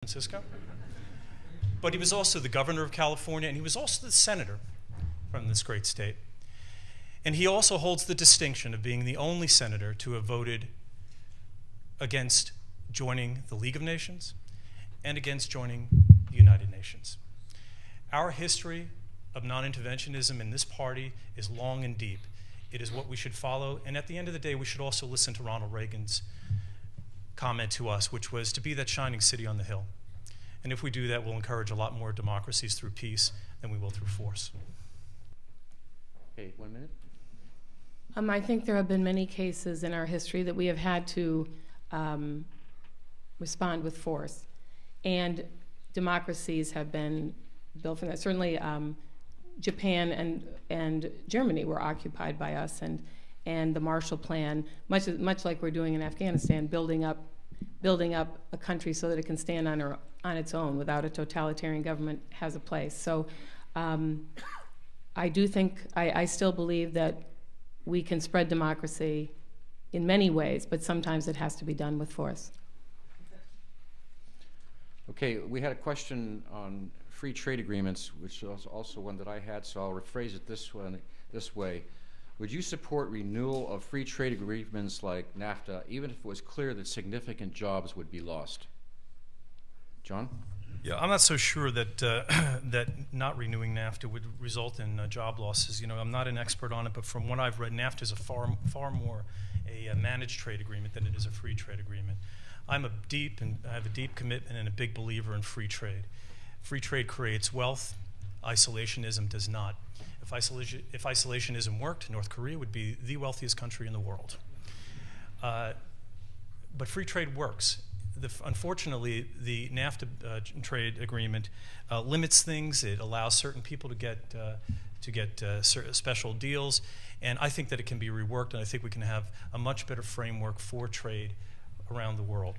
Francisco. But he was also the governor of California, and he was also the senator from this great state. And he also holds the distinction of being the only senator to have voted against joining the League of Nations and against joining the United Nations. Our history of non-interventionism in this party is long and deep. It is what we should follow, and at the end of the day, we should also listen to Ronald Reagan's comment to us, which was to be that shining city on the hill. And if we do that, we'll encourage a lot more democracies through peace than we will through force. Okay, 1 minute. I think there have been many cases in our history that we have had to respond with force. And democracies have been built from that. Certainly Japan and Germany were occupied by us, and the Marshall Plan, much like we're doing in Afghanistan, building up a country so that it can stand on its own without a totalitarian government, has a place. So I still believe that we can spread democracy in many ways, but sometimes it has to be done with force. Okay, we had a question on free trade agreements, which was also one that I had, so I'll rephrase it this way. Would you support renewal of free trade agreements like NAFTA, even if it was clear that significant jobs would be lost? John? Yeah, I'm not so sure that that not renewing NAFTA would result in job losses. You know, I'm not an expert on it, but from what I've read, NAFTA is far more a managed trade agreement than it is a free trade agreement. I have a deep commitment and a big believer in free trade. Free trade creates wealth. Isolationism does not. If isolationism worked, North Korea would be the wealthiest country in the world. But free trade works. Unfortunately, the NAFTA trade agreement limits things. It allows certain people to get special deals, and I think that it can be reworked, and I think we can have a much better framework for trade around the world.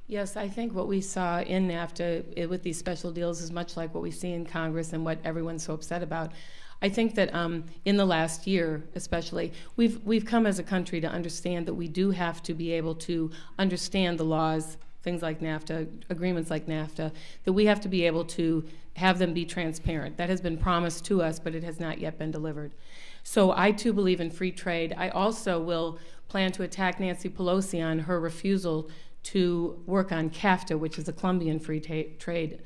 Yes, I think what we saw in NAFTA with these special deals is much like what we see in Congress and what everyone's so upset about. I think that in the last year, especially, we've come as a country to understand that we do have to be able to understand the laws, things like NAFTA, agreements like NAFTA, that we have to be able to have them be transparent. That has been promised to us, but it has not yet been delivered. So I too believe in free trade. I also will plan to attack Nancy Pelosi on her refusal to work on CAFTA, which is the Colombian Free Trade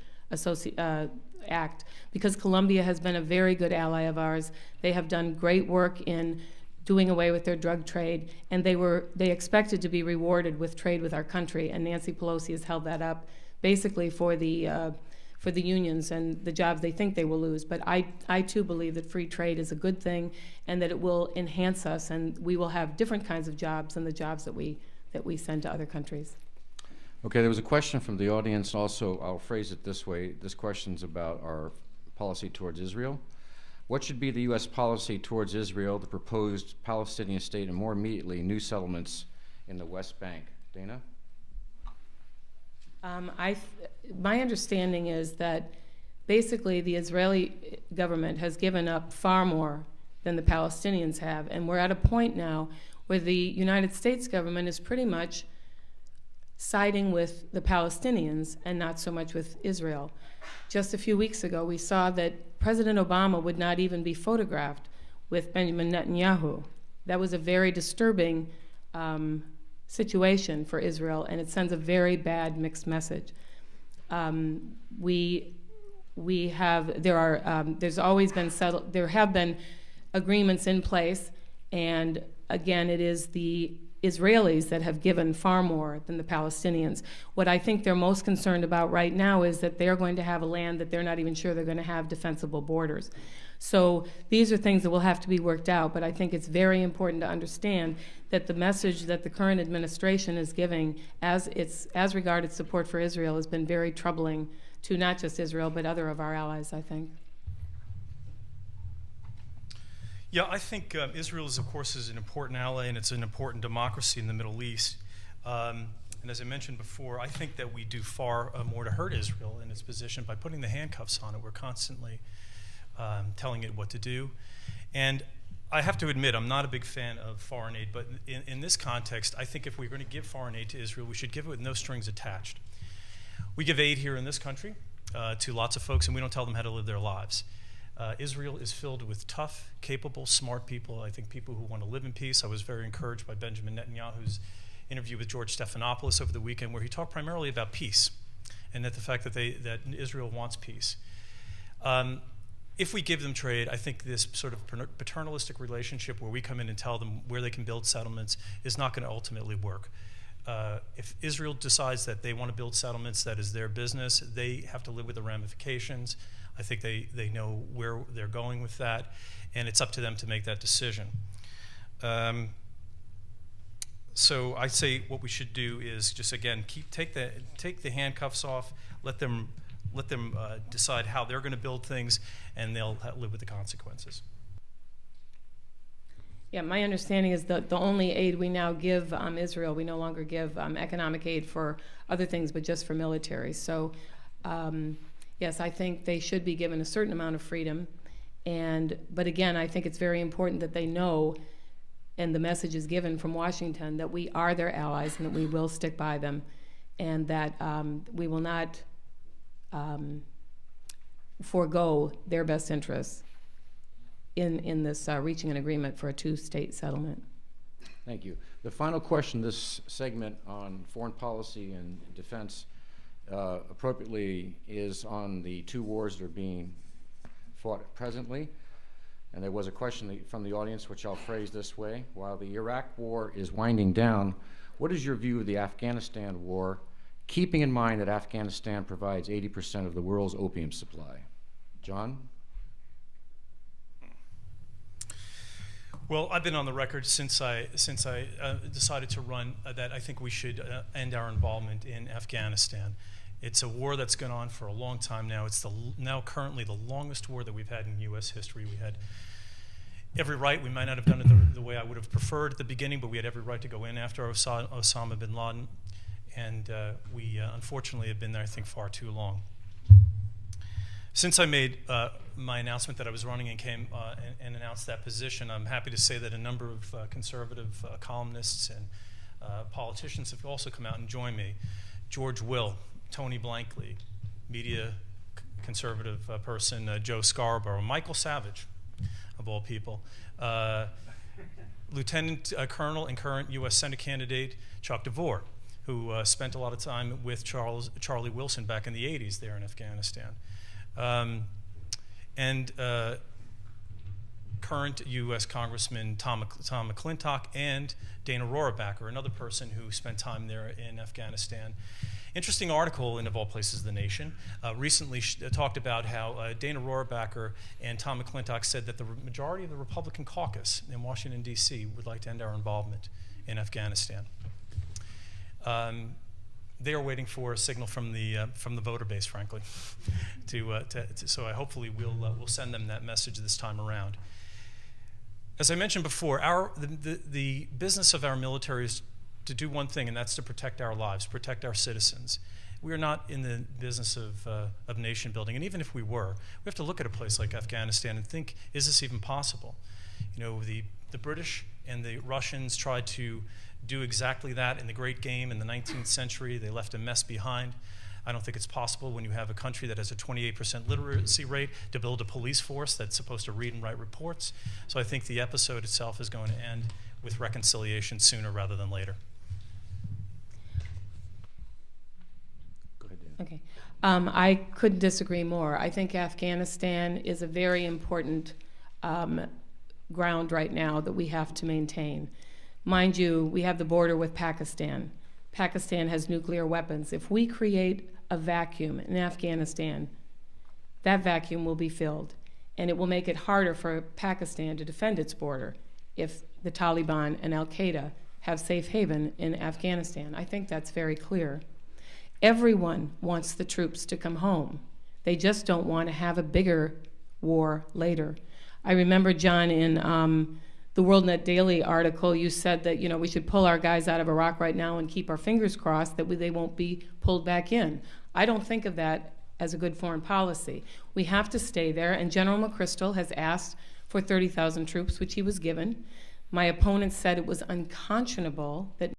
Act, because Colombia has been a very good ally of ours. They have done great work in doing away with their drug trade, and they expected to be rewarded with trade with our country, and Nancy Pelosi has held that up basically for the unions and the jobs they think they will lose. But I too believe that free trade is a good thing and that it will enhance us, and we will have different kinds of jobs than the jobs that we send to other countries. Okay, there was a question from the audience also. I'll phrase it this way. This question's about our policy towards Israel. What should be the U.S. policy towards Israel, the proposed Palestinian state, and more immediately, new settlements in the West Bank? Dana? My understanding is that basically the Israeli government has given up far more than the Palestinians have, and we're at a point now where the United States government is pretty much siding with the Palestinians and not so much with Israel. Just a few weeks ago, we saw that President Obama would not even be photographed with Benjamin Netanyahu. That was a very disturbing situation for Israel, and it sends a very bad mixed message. There have been agreements in place, and again, it is the Israelis that have given far more than the Palestinians. What I think they're most concerned about right now is that they're going to have a land that they're not even sure they're going to have defensible borders. So these are things that will have to be worked out, but I think it's very important to understand that the message that the current administration is giving as regarded support for Israel has been very troubling to not just Israel, but other of our allies, I think. Yeah, I think Israel, of course, is an important ally, and it's an important democracy in the Middle East. And as I mentioned before, I think that we do far more to hurt Israel in its position by putting the handcuffs on it. We're constantly telling it what to do. And I have to admit, I'm not a big fan of foreign aid, but in this context, I think if we're going to give foreign aid to Israel, we should give it with no strings attached. We give aid here in this country to lots of folks, and we don't tell them how to live their lives. Israel is filled with tough, capable, smart people. I think people who want to live in peace. I was very encouraged by Benjamin Netanyahu's interview with George Stephanopoulos over the weekend, where he talked primarily about peace and that the fact that Israel wants peace. If we give them trade, I think this sort of paternalistic relationship where we come in and tell them where they can build settlements is not going to ultimately work. If Israel decides that they want to build settlements, that is their business. They have to live with the ramifications. I think they know where they're going with that, and it's up to them to make that decision. So I say what we should do is just, again, take the handcuffs off, let them decide how they're going to build things, and they'll live with the consequences. Yeah, my understanding is that the only aid we now give Israel, we no longer give economic aid for other things, but just for military. So, yes, I think they should be given a certain amount of freedom. But again, I think it's very important that they know, and the message is given from Washington, that we are their allies and that we will stick by them, and that we will not forego their best interests in this reaching an agreement for a two-state settlement. Thank you. The final question this segment on foreign policy and defense appropriately is on the two wars that are being fought presently. And there was a question from the audience, which I'll phrase this way. While the Iraq war is winding down, what is your view of the Afghanistan war, keeping in mind that Afghanistan provides 80% of the world's opium supply? John? Well, I've been on the record since I decided to run that I think we should end our involvement in Afghanistan. It's a war that's gone on for a long time now. It's now currently the longest war that we've had in U.S. history. We had every right. We might not have done it the way I would have preferred at the beginning, but we had every right to go in after Osama bin Laden. And we unfortunately have been there, I think, far too long. Since I made my announcement that I was running and came and announced that position, I'm happy to say that a number of conservative columnists and politicians have also come out and joined me. George Will, Tony Blankley, media conservative person Joe Scarborough, Michael Savage, of all people, Lieutenant Colonel and current U.S. Senate candidate Chuck DeVore, who spent a lot of time with Charlie Wilson back in the 80s there in Afghanistan. And current U.S. Congressman Tom McClintock and Dana Rohrabacher, another person who spent time there in Afghanistan. Interesting article in, of all places, The Nation, recently talked about how Dana Rohrabacher and Tom McClintock said that the majority of the Republican caucus in Washington, D.C. would like to end our involvement in Afghanistan. They are waiting for a signal from the voter base, frankly. So hopefully we'll send them that message this time around. As I mentioned before, the business of our military is to do one thing, and that's to protect our lives, protect our citizens. We are not in the business of nation building, and even if we were, we have to look at a place like Afghanistan and think, is this even possible? You know, the British and the Russians tried to do exactly that in the Great Game in the 19th century. They left a mess behind. I don't think it's possible when you have a country that has a 28% literacy rate to build a police force that's supposed to read and write reports. So I think the episode itself is going to end with reconciliation sooner rather than later. Go ahead, Dan. Okay. I couldn't disagree more. I think Afghanistan is a very important ground right now that we have to maintain. Mind you, we have the border with Pakistan. Pakistan has nuclear weapons. If we create a vacuum in Afghanistan, that vacuum will be filled, and it will make it harder for Pakistan to defend its border if the Taliban and Al-Qaeda have safe haven in Afghanistan. I think that's very clear. Everyone wants the troops to come home. They just don't want to have a bigger war later. I remember, John, in the WorldNet Daily article, you said that we should pull our guys out of Iraq right now and keep our fingers crossed that they won't be pulled back in. I don't think of that as a good foreign policy. We have to stay there, and General McChrystal has asked for 30,000 troops, which he was given. My opponents said it was unconscionable that